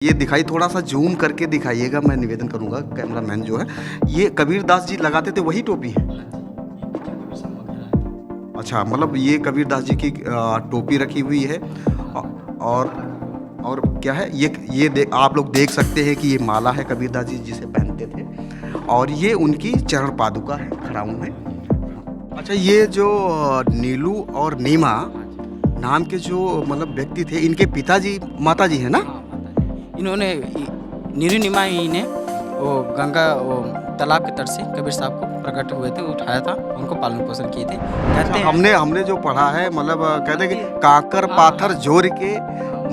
ये दिखाई थोड़ा सा जूम करके दिखाइएगा, मैं निवेदन करूंगा कैमरामैन जो है। ये कबीर दास जी लगाते थे वही टोपी है? अच्छा, मतलब ये कबीर दास जी की टोपी रखी हुई है। और और क्या है ये आप लोग देख सकते हैं कि ये माला है कबीर दास जी जिसे पहनते थे, और ये उनकी चरण पादुका है खड़ाऊं में। अच्छा, ये जो नीलू और नीमा नाम के जो मतलब व्यक्ति थे, इनके पिताजी माताजी है ना? इन्होंने नीरू निमाई ने वो गंगा वो तालाब के तट से कबीर साहब को प्रकट हुए थे, उठाया था, उनको पालन पोषण किए थे। कहते हैं हमने जो पढ़ा है, मतलब कहते हैं कि काकर पाथर जोड़ के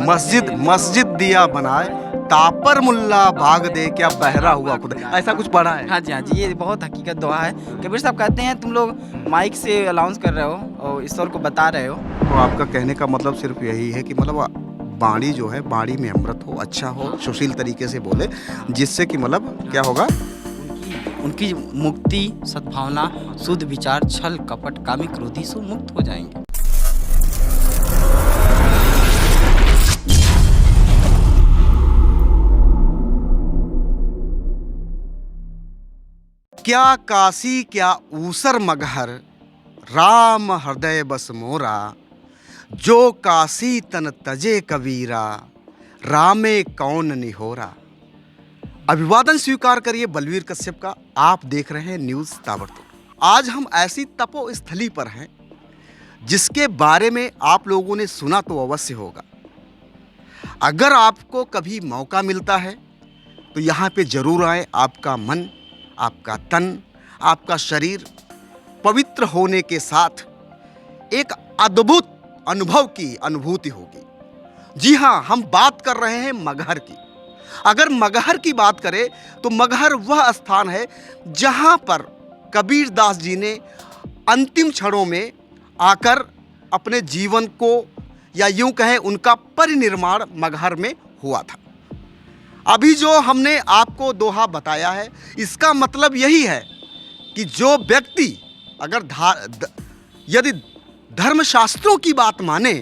मस्जिद मस्जिद दिया बनाए, तापर मुल्ला भाग दे क्या बहरा हुआ खुदा, ऐसा कुछ पढ़ा है? हाँ जी, ये बहुत हकीकत दुआ है। कबीर साहब कहते हैं तुम लोग माइक से अनाउंस कर रहे हो और ईश्वर को बता रहे हो। तो आपका कहने का मतलब सिर्फ यही है कि मतलब बाणी जो है, बाणी में अमृत हो, अच्छा हो, सुशील तरीके से बोले, जिससे कि मतलब क्या होगा, उनकी मुक्ति, सद्भावना, शुद्ध विचार, छल कपट कामी क्रोधी से मुक्त हो जाएंगे। क्या काशी क्या ऊसर मगहर, राम हृदय बस मोरा, जो काशी तन तजे कबीरा, रामे कौन निहोरा। अभिवादन स्वीकार करिए बलवीर कश्यप का। आप देख रहे हैं न्यूज़ ताबड़तोड़। आज हम ऐसी तपो स्थली पर हैं जिसके बारे में आप लोगों ने सुना तो अवश्य होगा। अगर आपको कभी मौका मिलता है तो यहाँ पे जरूर आए। आपका मन, आपका तन, आपका शरीर पवित्र होने के साथ एक अद्भुत अनुभव की अनुभूति होगी। जी हाँ, हम बात कर रहे हैं मगहर की। अगर मगहर की बात करें तो मगहर वह स्थान है जहाँ पर कबीर दास जी ने अंतिम क्षणों में आकर अपने जीवन को, या यूं कहें उनका परिनिर्माण मगहर में हुआ था। अभी जो हमने आपको दोहा बताया है, इसका मतलब यही है कि जो व्यक्ति अगर यदि धर्मशास्त्रों की बात माने,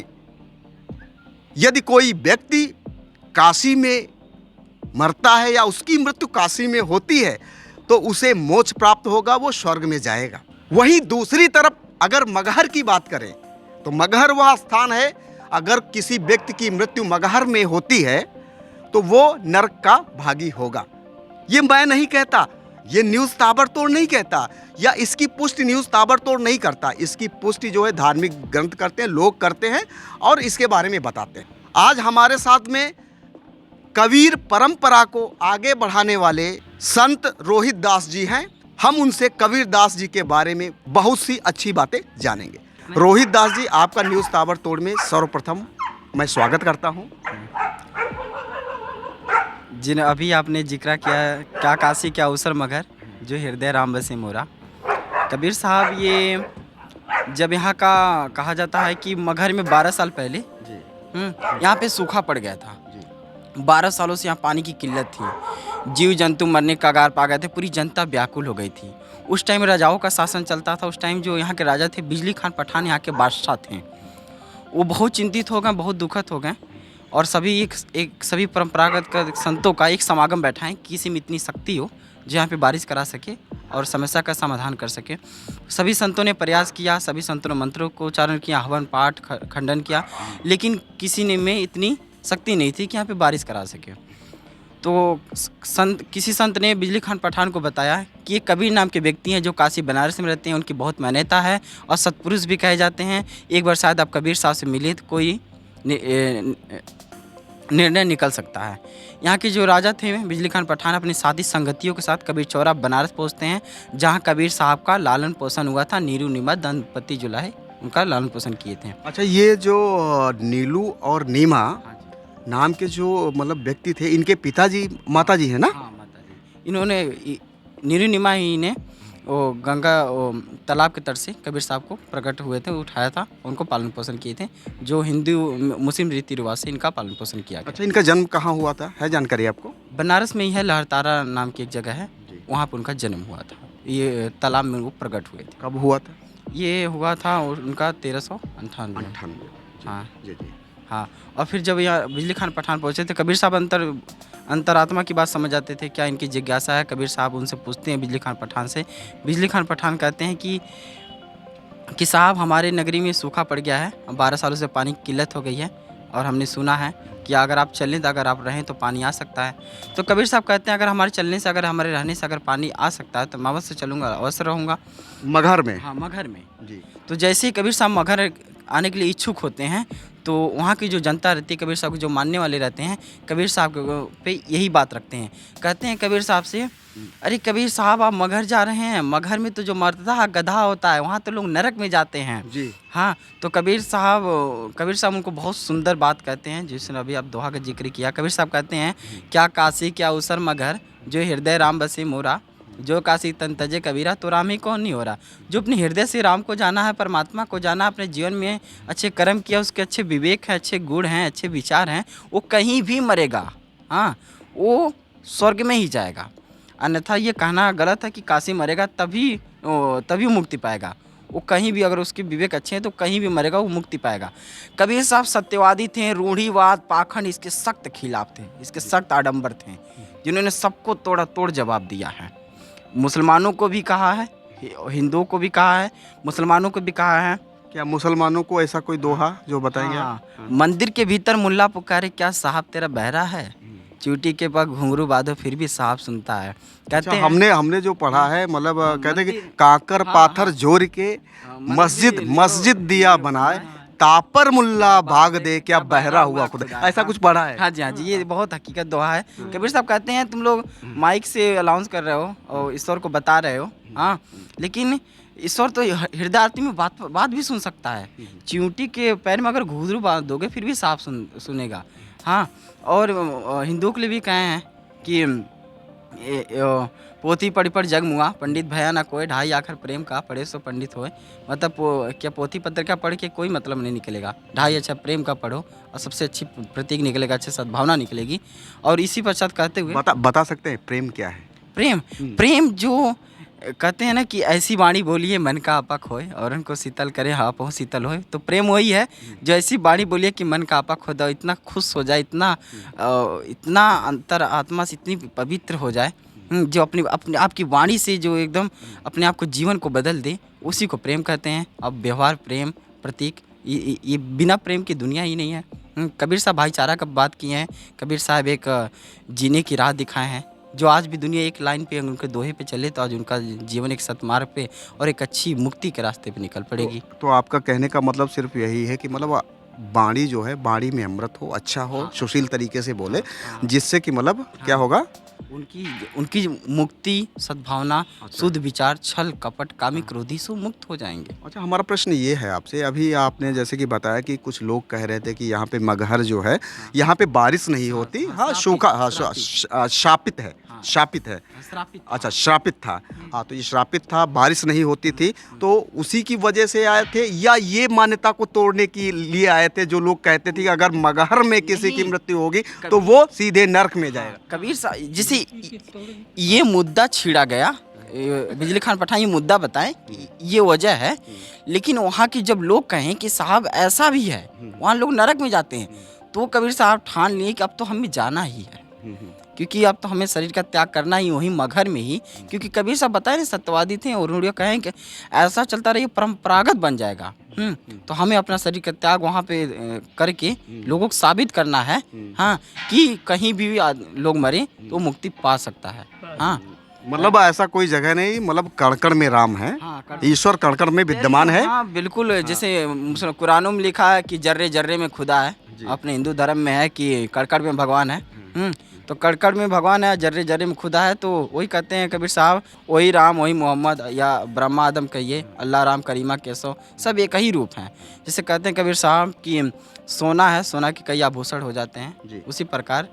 यदि कोई व्यक्ति काशी में मरता है या उसकी मृत्यु काशी में होती है तो उसे मोक्ष प्राप्त होगा, वो स्वर्ग में जाएगा। वहीं दूसरी तरफ अगर मगहर की बात करें तो मगहर वह स्थान है, अगर किसी व्यक्ति की मृत्यु मगहर में होती है तो वो नरक का भागी होगा। ये मैं नहीं कहता, ये न्यूज़ ताबड़तोड़ नहीं कहता, या इसकी पुष्टि न्यूज़ ताबड़तोड़ नहीं करता। इसकी पुष्टि जो है धार्मिक ग्रंथ करते हैं, लोग करते हैं और इसके बारे में बताते हैं। आज हमारे साथ में कबीर परंपरा को आगे बढ़ाने वाले संत रोहित दास जी हैं। हम उनसे कबीर दास जी के बारे में बहुत सी अच्छी बातें जानेंगे। रोहित दास जी, आपका न्यूज़ ताबड़तोड़ में सर्वप्रथम मैं स्वागत करता हूं। जिन अभी आपने जिक्र किया, क्या काशी क्या ऊसर मगहर, जो हृदय राम बसे मोरा। कबीर साहब ये जब यहाँ का कहा जाता है कि मगहर में 12 साल पहले यहाँ पे सूखा पड़ गया था। 12 सालों से यहाँ पानी की किल्लत थी, जीव जंतु मरने का कगार पा गए थे, पूरी जनता व्याकुल हो गई थी। उस टाइम राजाओं का शासन चलता था। उस टाइम जो यहाँ के राजा थे, बिजली खान पठान यहाँ के बादशाह थे, वो बहुत चिंतित हो गए, बहुत दुखद हो गए, और सभी परंपरागत संतों का एक समागम बैठा है, किसी में इतनी शक्ति हो जो यहाँ पे बारिश करा सके और समस्या का समाधान कर सके। सभी संतों ने प्रयास किया, सभी संतों ने मंत्रों को उच्चारण किया, हवन पाठ खंडन किया, लेकिन किसी ने में इतनी शक्ति नहीं थी कि यहाँ पे बारिश करा सके। तो किसी संत ने बिजली खान पठान को बताया कि ये कबीर नाम के व्यक्ति हैं जो काशी बनारस में रहते हैं, उनकी बहुत मान्यता है और सत्पुरुष भी कहे जाते हैं। एक बार शायद आप कबीर साहब से मिले तो कोई निर्णय निकल सकता है। यहाँ के जो राजा थे बिजली खान पठान अपनी साथी संगतियों के साथ कबीर चौरा बनारस पहुँचते हैं, जहाँ कबीर साहब का लालन पोषण हुआ था। नीरू नीमा दंपति जो है उनका लालन पोषण किए थे। अच्छा, ये जो नीलू और नीमा नाम के जो मतलब व्यक्ति थे, इनके पिताजी माताजी है ना? हाँ, माताजी। इन्होंने नीरू निमा ही ने वो गंगा वो तालाब के तट से कबीर साहब को प्रकट हुए थे, उठाया था, उनको पालन पोषण किए थे। जो हिंदू मुस्लिम रीति रिवाज से इनका पालन पोषण किया गया। अच्छा, इनका जन्म कहाँ हुआ था, है जानकारी आपको? बनारस में ही है, लहरतारा नाम की एक जगह है, वहाँ पर उनका जन्म हुआ था। ये तालाब में वो प्रकट हुए थे। कब हुआ था? ये हुआ था उनका 1398। अंठानवे। हाँ जी जी। हाँ, और फिर जब यहाँ बिजली खान पठान पहुँचे तो कबीर साहब अंतरात्मा की बात समझ जाते थे, क्या इनकी जिज्ञासा है। कबीर साहब उनसे पूछते हैं बिजली खान पठान से। बिजली खान पठान कहते हैं कि साहब हमारे नगरी में सूखा पड़ गया है, 12 सालों से पानी की किल्लत हो गई है और हमने सुना है कि अगर आप चलें तो अगर आप रहें तो पानी आ सकता है। तो कबीर साहब कहते हैं अगर हमारे चलने से, अगर हमारे रहने से अगर पानी आ सकता है तो मैं अवश्य चलूँगा, अवश्य रहूँगा। मगहर में? हाँ, मगहर में। जी। तो जैसे ही कबीर साहब मगहर आने के लिए इच्छुक होते हैं तो वहाँ की जो जनता रहती है, कबीर साहब को जो मानने वाले रहते हैं, कबीर साहब पे यही बात रखते हैं। कहते हैं कबीर साहब से, अरे कबीर साहब आप मगहर जा रहे हैं, मगहर में तो जो मर्दा गधा होता है वहाँ तो लोग नरक में जाते हैं। जी। हाँ, तो कबीर साहब उनको बहुत सुंदर बात कहते हैं, जिसने अभी आप दोहा का जिक्र किया। कबीर साहब कहते हैं, क्या काशी क्या उसर मगहर, जो हृदय राम बसे मोरा, जो काशी तन तजे कबीरा, तो राम ही कौन नहीं हो रहा। जो अपने हृदय से राम को जाना है, परमात्मा को जाना, अपने जीवन में अच्छे कर्म किया, उसके अच्छे विवेक हैं, अच्छे गुण हैं, अच्छे विचार हैं, वो कहीं भी मरेगा, हाँ, वो स्वर्ग में ही जाएगा। अन्यथा ये कहना गलत है कि काशी मरेगा तभी मुक्ति पाएगा। वो कहीं भी, अगर उसके विवेक अच्छे हैं तो कहीं भी मरेगा, वो मुक्ति पाएगा। कबीर साहब सत्यवादी थे, रूढ़िवाद पाखंड इसके सख्त खिलाफ थे, इसके सख्त आडंबर थे, जिन्होंने सबको तोड़ा तोड़ जवाब दिया है। मुसलमानों को भी कहा है, हिंदुओं को भी कहा है, मुसलमानों को भी कहा है। क्या मुसलमानों को ऐसा कोई दोहा जो बताएंगे आप? हाँ, मंदिर के भीतर मुल्ला पुकारे, क्या साहब तेरा बहरा है, चूटी के पग घुंघरू बांधो फिर भी साहब सुनता है। कहते अच्छा, हैं हमने जो पढ़ा है, मतलब कहते हैं कि काकर पाथर जोड़ के मस्जिद दिया बनाए, तापर मुल्ला भाग दे क्या बहरा हुआ खुदा। ऐसा कुछ पढ़ा है? हाँ जी, हाँ जी, ये बहुत हकीकत दोहा है। कबीर साहब कहते हैं तुम लोग माइक से अनाउंस कर रहे हो और ईश्वर को बता रहे हो, हाँ, लेकिन ईश्वर तो हृदय आरती में बात भी सुन सकता है। चींटी के पैर में अगर घुंघरू बांध दोगे फिर भी साफ सुनेगा। हाँ, और हिंदुओं के लिए भी कहे हैं कि पोथी पढ़ी पर जग मुआ, पंडित भया ना कोई, ढाई आखर प्रेम का पढ़े सो पंडित होए। मतलब क्या पोथी पत्र का पढ़ के कोई मतलब नहीं निकलेगा, ढाई अच्छा प्रेम का पढ़ो और सबसे अच्छी प्रतीक निकलेगा, अच्छी सद्भावना निकलेगी। और इसी पश्चात कहते हुए बता सकते हैं प्रेम क्या है? प्रेम जो कहते हैं ना कि ऐसी वाणी बोलिए मन का आपक होए और उनको शीतल करे आपो शीतल होए। तो प्रेम वही है जो ऐसी वाणी बोलिए कि मन का आपक हो जाए, इतना खुश हो जाए, इतना अंतर आत्मा से इतनी पवित्र हो जाए, जो अपने आपकी वाणी से जो एकदम अपने आप को जीवन को बदल दे, उसी को प्रेम कहते हैं। अब व्यवहार, प्रेम, प्रतीक, ये बिना प्रेम की दुनिया ही नहीं है। कबीर साहब भाईचारा का बात किए हैं। कबीर साहब एक जीने की राह दिखाए हैं, जो आज भी दुनिया एक लाइन पे उनके दोहे पे चले तो आज उनका जीवन एक सतमार्ग पे और एक अच्छी मुक्ति के रास्ते पे निकल पड़ेगी। तो आपका कहने का मतलब सिर्फ यही है कि मतलब बाणी जो है, बाणी में अमृत हो, अच्छा हो, सुशील तरीके से बोले, जिससे कि मतलब क्या होगा, उनकी मुक्ति, सद्भावना, शुद्ध विचार, छल कपट, कामी क्रोधी से मुक्त हो जाएंगे। अच्छा, हमारा प्रश्न ये है आपसे, अभी आपने जैसे कि बताया कि कुछ लोग कह रहे थे कि यहाँ पे मगहर जो है, यहाँ पे बारिश नहीं होती, हाँ, सूखा, हाँ, शापित है, शापित है, अच्छा, श्रापित था, हाँ, तो ये श्रापित था, बारिश नहीं होती थी, तो उसी की वजह से आए थे या ये मान्यता को तोड़ने के लिए आए थे जो लोग कहते थे कि अगर मगहर में किसी की मृत्यु होगी तो वो सीधे नर्क में जाएगा? कबीर साहब जिसे ये मुद्दा छीड़ा गया, बिजली खान पठान ये मुद्दा बताएं कि ये वजह है, लेकिन वहाँ के जब लोग कहें कि साहब ऐसा भी है, वहाँ लोग नरक में जाते हैं, तो कबीर साहब ठान लिए कि अब तो हमें जाना ही है, क्योंकि अब तो हमें शरीर का त्याग करना ही वहीं मगहर में ही। क्योंकि कबीर साहब बताए ना सत्यवादी थे और उन्होंने कहें कि ऐसा चलता रहे परंपरागत बन जाएगा, तो हमें अपना शरीर का त्याग वहाँ पे करके लोगों को साबित करना है, हाँ, कि कहीं भी लोग मरे तो मुक्ति पा सकता है। हाँ, मतलब ऐसा कोई जगह नहीं, मतलब कणकण में राम है, ईश्वर कणकण में विद्यमान है। हाँ, बिल्कुल, जैसे कुरानों में लिखा है कि जर्रे जर्रे में खुदा है, अपने हिंदू धर्म में है कि कड़कड़ में भगवान है, तो कड़कड़ में भगवान है, जर्रे जर्रे में खुदा है। तो वही कहते हैं कबीर साहब, वही राम वही मोहम्मद, या ब्रह्मा आदम कहिए, अल्लाह राम करीमा केशव, सब एक ही रूप हैं। जैसे कहते हैं कबीर साहब कि सोना है, सोना के कई आभूषण हो जाते हैं, उसी प्रकार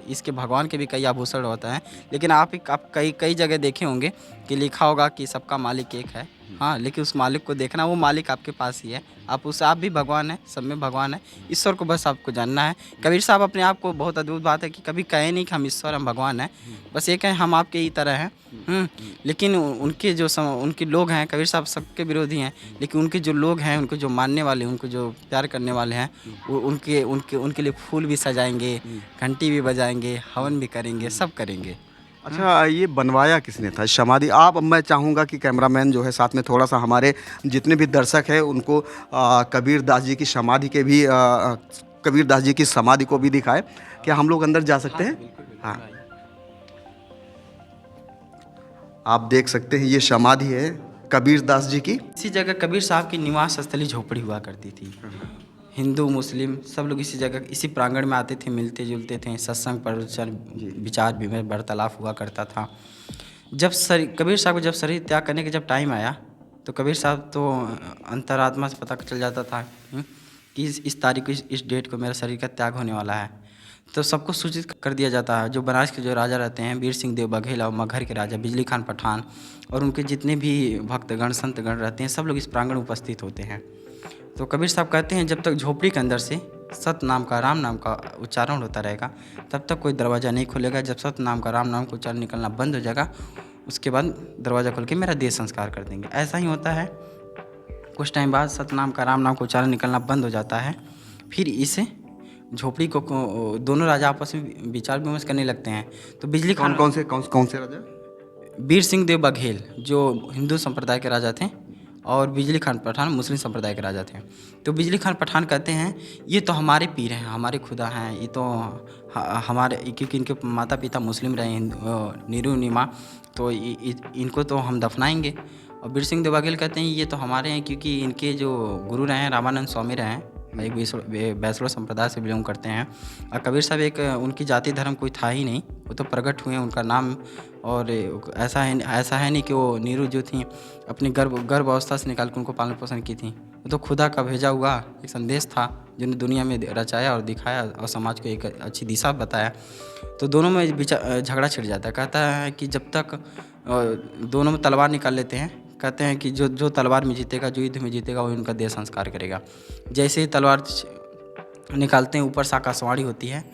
इसके भगवान के भी कई आभूषण होता है। लेकिन आप कई जगह देखे होंगे कि लिखा होगा कि सबका मालिक एक है, हाँ, लेकिन उस मालिक को देखना, वो मालिक आपके पास ही है। आप भी भगवान हैं, सब में भगवान है। ईश्वर को बस आपको जानना है। कबीर साहब अपने आप को, बहुत अद्भुत बात है कि कभी कहे नहीं कि हम ईश्वर, हम भगवान हैं। बस ये कहें हम आपके ही तरह हैं। लेकिन उनके जो उनके लोग हैं, कबीर साहब सबके विरोधी हैं, लेकिन उनके जो लोग हैं, उनको जो मानने वाले, उनको जो प्यार करने वाले हैं, वो उनके उनके उनके लिए फूल भी सजाएँगे, घंटी भी बजाएँगे, हवन भी करेंगे, सब करेंगे। अच्छा, ये बनवाया किसने था समाधि? आप, मैं चाहूँगा कि कैमरामैन जो है साथ में थोड़ा सा हमारे जितने भी दर्शक हैं उनको कबीर दास जी की समाधि के भी कबीर दास जी की समाधि को भी दिखाए। क्या हम लोग अंदर जा सकते हैं? हाँ, आप देख सकते हैं ये समाधि है कबीर दास जी की। इसी जगह कबीर साहब की निवास स्थली झोपड़ी हुआ करती थी। हिंदू मुस्लिम सब लोग इसी जगह, इसी प्रांगण में आते थे, मिलते जुलते थे, सत्संग प्रवचन, विचार विमर्श, वार्तालाप हुआ करता था। जब कबीर साहब को जब शरीर त्याग करने का जब टाइम आया, तो कबीर साहब तो अंतरात्मा से पता चल जाता था कि इस तारीख को, इस डेट को मेरा शरीर का त्याग होने वाला है। तो सबको सूचित कर दिया जाता है। जो बनारस के जो राजा रहते हैं, वीर सिंह देव बघेल, और मगहर के राजा बिजली खान पठान, और उनके जितने भी भक्तगण संतगण रहते हैं, सब लोग इस प्रांगण में उपस्थित होते हैं। तो कबीर साहब कहते हैं जब तक झोपड़ी के अंदर से सत नाम का, राम नाम का उच्चारण होता रहेगा, तब तक कोई दरवाज़ा नहीं खुलेगा। जब सत नाम का, राम नाम का उच्चारण निकलना बंद हो जाएगा, उसके बाद दरवाज़ा खोल के मेरा देह संस्कार कर देंगे। ऐसा ही होता है। कुछ टाइम बाद सत नाम का, राम नाम का उच्चारण निकलना बंद हो जाता है। फिर इस झोपड़ी को दोनों राजा आपस में विचार विमर्श करने लगते हैं। तो बिजली खान, कौन से राजा? वीर सिंह देव बघेल जो हिंदू संप्रदाय के राजा थे, और बिजली खान पठान मुस्लिम संप्रदाय के राजा थे। तो बिजली खान पठान कहते हैं ये तो हमारे पीर हैं, हमारे खुदा हैं, ये तो हमारे, क्योंकि इनके माता पिता मुस्लिम रहे, नीरू नीमा, तो इनको तो हम दफनाएंगे। और वीर सिंह देव बघेल कहते हैं ये तो हमारे हैं, क्योंकि इनके जो गुरु रहे हैं रामानंद स्वामी रहे हैं, एक वैष्णव संप्रदाय से बिलोंग करते हैं। और कबीर साहब एक, उनकी जाति धर्म कोई था ही नहीं, वो तो प्रकट हुए, उनका नाम, और ऐसा है नहीं कि वो नीरू जो थी अपनी गर्भ अवस्था से निकाल कर उनको पालन पोषण की थी। वो तो खुदा का भेजा हुआ एक संदेश था, जिन्हें दुनिया में रचाया और दिखाया और समाज को एक अच्छी दिशा बताया। तो दोनों में झगड़ा छिड़ जाता है। कहता है कि जब तक दोनों में तलवार निकाल लेते हैं, कहते हैं कि जो तलवार में जीतेगा, जो युद्ध में जीतेगा, वो उनका देह संस्कार करेगा। जैसे ही तलवार निकालते हैं, ऊपर से आकाशवाणी होती है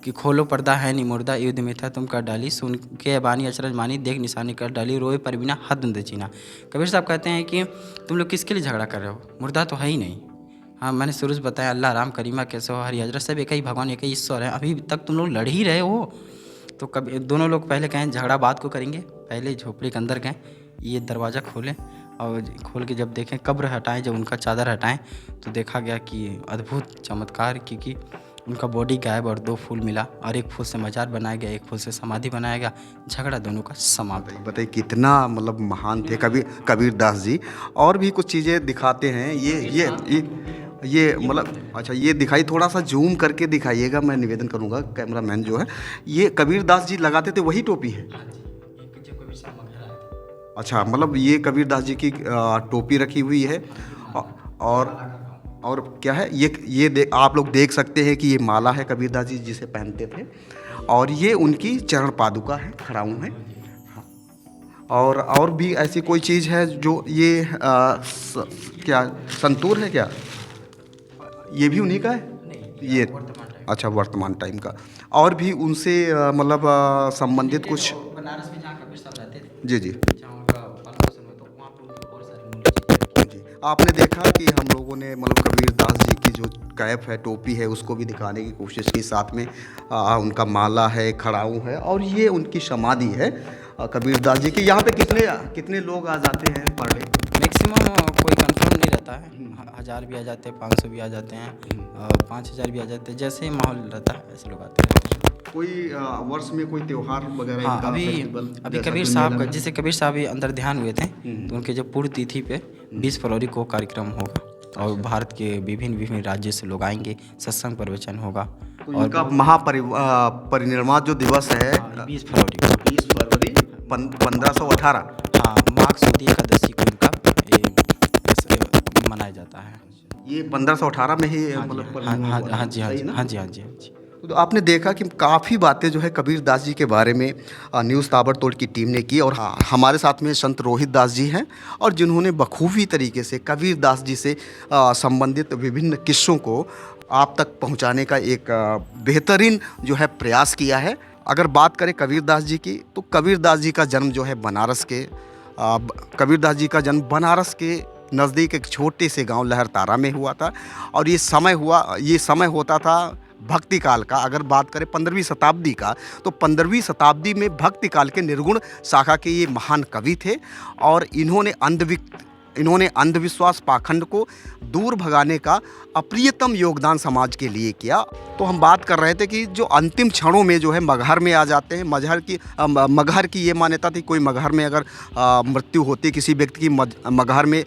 कि खोलो पर्दा है नहीं मुर्दा, युद्ध में था तुम कर डाली, सुन के बानी अचरज मानी, देख निशानी कर डाली, रोए पर बिना हद न चीना। कबीर साहब कहते हैं कि तुम लोग किसके लिए झगड़ा कर रहे हो, मुर्दा तो है ही नहीं। हाँ, मैंने शुरू से बताया, अल्लाह राम करीमा कैसे हो, हरि हजरत, सब एक ही भगवान, एक ही ईश्वर है। अभी तक तुम लोग लड़ ही रहे हो। तो कभी दोनों लोग पहले कहें झगड़ा बात को करेंगे, पहले झोपड़ी के अंदर गए, ये दरवाज़ा खोलें, और खोल के जब देखें, कब्र हटाएं, जब उनका चादर हटाएं, तो देखा गया कि अद्भुत चमत्कार, क्योंकि उनका बॉडी गायब और 2 फूल मिला, और एक फूल से मजार बनाया गया, एक फूल से समाधि बनाया गया। झगड़ा दोनों का समाप्त। बताइए कितना मतलब महान थे कबीर दास जी। और भी कुछ चीज़ें दिखाते हैं, ये मतलब, अच्छा ये दिखाई, थोड़ा सा जूम करके दिखाइएगा, मैं निवेदन करूँगा कैमरामैन जो है। ये कबीर दास जी लगाते थे वही टोपी है? अच्छा, मतलब ये कबीर दास जी की टोपी रखी हुई है। और क्या है ये आप लोग देख सकते हैं कि ये माला है कबीर दास जी जिसे पहनते थे, और ये उनकी चरण पादुका है, खड़ाऊं है। और भी ऐसी कोई चीज़ है जो ये क्या संतूर है क्या? ये भी उन्हीं का है? ये अच्छा, वर्तमान टाइम का। और भी उनसे मतलब संबंधित कुछ? बनारस में जहाँ कबीर साहब रहते थे, जी जी जहाँ उनका पालन पोषण हुआ, तो वहाँ पर उनकी और सारी मूल्य चीज़ें। जी, आपने देखा कि हम लोगों ने मतलब कबीर दास जी की जो कैप है, टोपी है, उसको भी दिखाने की कोशिश की। साथ में उनका माला है, खड़ाऊं है, और ये उनकी समाधि है कबीर दास जी की। यहाँ पे कितने लोग आ जाते हैं पर डे? मैक्सिमम कोई कंफर्म नहीं रहता है, 1000 भी आ जाते हैं, 500 भी आ जाते हैं, 5000 भी आ जाते हैं, जैसे ही माहौल रहता है ऐसे लोग आते हैं। कोई वर्ष में कोई त्योहार वगैरह? हाँ, इनका फेस्टिवल अभी जैसा कबीर कोई साहब मेला का, में? जैसे कबीर साहब भी अंदर ध्यान हुए थे, तो उनके जो पूर्व तिथि पे 20 फरवरी को कार्यक्रम होगा, और भारत के विभिन्न राज्यों से लोग आएंगे, सत्संग प्रवचन होगा। तो इनका महापरिनिर्वाण जो दिवस है 20 फरवरी को, 20 फरवरी 1518। हाँ, माघ शुद्ध एकादशी को इनका मनाया जाता है। ये 1518 में ही हाँ मतलब जी, हाँ जी, हाँ जी, सही ना? हाँ जी, हाँ जी, हाँ जी। तो आपने देखा कि काफ़ी बातें जो है कबीर दास जी के बारे में न्यूज़ ताबड़तोड़ की टीम ने की, और हाँ, हमारे साथ में संत रोहित दास जी हैं, और जिन्होंने बखूबी तरीके से कबीर दास जी से संबंधित विभिन्न किस्सों को आप तक पहुंचाने का एक बेहतरीन जो है प्रयास किया है। अगर बात करें कबीर दास जी की, तो कबीर दास जी का जन्म जो है बनारस के कबीर दास जी का जन्म बनारस के नज़दीक एक छोटे से गांव लहरतारा में हुआ था, और ये समय होता था भक्ति काल का। अगर बात करें 15वीं शताब्दी का, तो 15वीं शताब्दी में भक्ति काल के निर्गुण शाखा के ये महान कवि थे, और इन्होंने अंधविश्वास पाखंड को दूर भगाने का अप्रियतम योगदान समाज के लिए किया। तो हम बात कर रहे थे कि जो अंतिम क्षणों में जो है मगहर में आ जाते हैं। मगहर की ये मान्यता थी, कोई मगहर में अगर मृत्यु होती है किसी व्यक्ति की,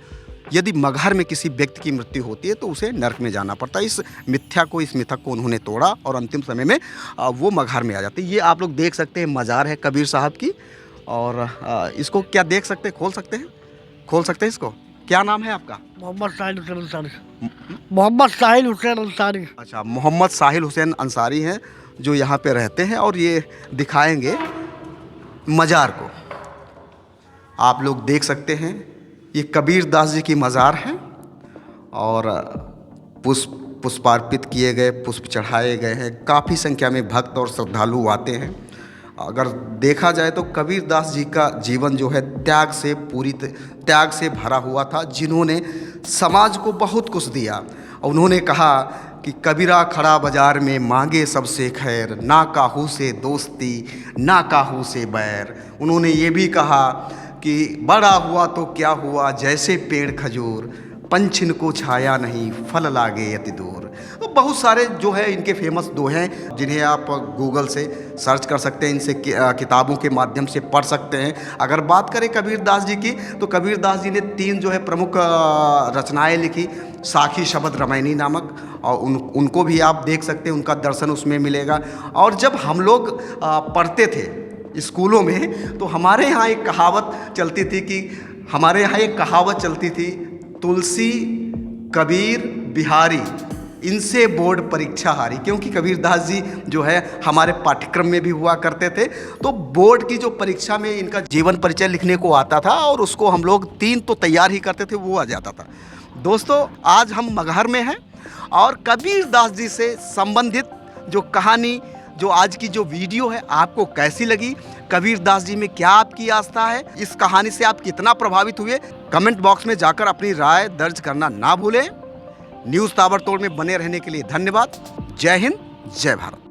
यदि मगहर में किसी व्यक्ति की मृत्यु होती है तो उसे नरक में जाना पड़ता है। इस मिथक को उन्होंने तोड़ा, और अंतिम समय में वो मगहर में आ जाते हैं। ये आप लोग देख सकते हैं मज़ार है कबीर साहब की, और इसको क्या देख सकते हैं, खोल सकते हैं इसको। क्या नाम है आपका? मोहम्मद साहिल हुसैन अंसारी। मोहम्मद साहिल हुसैन अंसारी। अच्छा, मोहम्मद साहिल हुसैन अंसारी हैं जो यहाँ पे रहते हैं, और ये दिखाएंगे मज़ार को। आप लोग देख सकते हैं ये कबीर दास जी की मज़ार है, और पुष्पार्पित किए गए, पुष्प चढ़ाए गए हैं। काफ़ी संख्या में भक्त और श्रद्धालु आते हैं। अगर देखा जाए तो कबीर दास जी का जीवन जो है त्याग से भरा हुआ था, जिन्होंने समाज को बहुत कुछ दिया। उन्होंने कहा कि कबीरा खड़ा बाजार में मांगे सबसे खैर, ना काहू से दोस्ती ना काहू से बैर। उन्होंने ये भी कहा कि बड़ा हुआ तो क्या हुआ जैसे पेड़ खजूर, पंछिन को छाया नहीं फल लागे अति दूर। तो बहुत सारे जो है इनके फेमस दोहे हैं, जिन्हें आप गूगल से सर्च कर सकते हैं, इनसे किताबों के माध्यम से पढ़ सकते हैं। अगर बात करें कबीर दास जी की, तो कबीर दास जी ने 3 जो है प्रमुख रचनाएं लिखी, साखी शब्द रामायणी नामक, और उनको भी आप देख सकते हैं, उनका दर्शन उसमें मिलेगा। और जब हम लोग पढ़ते थे स्कूलों में, तो हमारे यहाँ एक कहावत चलती थी, तुलसी कबीर बिहारी इनसे बोर्ड परीक्षा हारी। क्योंकि कबीर दास जी जो है हमारे पाठ्यक्रम में भी हुआ करते थे, तो बोर्ड की जो परीक्षा में इनका जीवन परिचय लिखने को आता था, और उसको हम लोग 3 तो तैयार ही करते थे, वो आ जाता था। दोस्तों, आज हम मगहर में हैं, और कबीर दास जी से संबंधित जो कहानी, जो आज की जो वीडियो है, आपको कैसी लगी? कबीर दास जी में क्या आपकी आस्था है? इस कहानी से आप कितना प्रभावित हुए? कमेंट बॉक्स में जाकर अपनी राय दर्ज करना ना भूलें। न्यूज़ ताबड़तोड़ में बने रहने के लिए धन्यवाद। जय हिंद, जय भारत।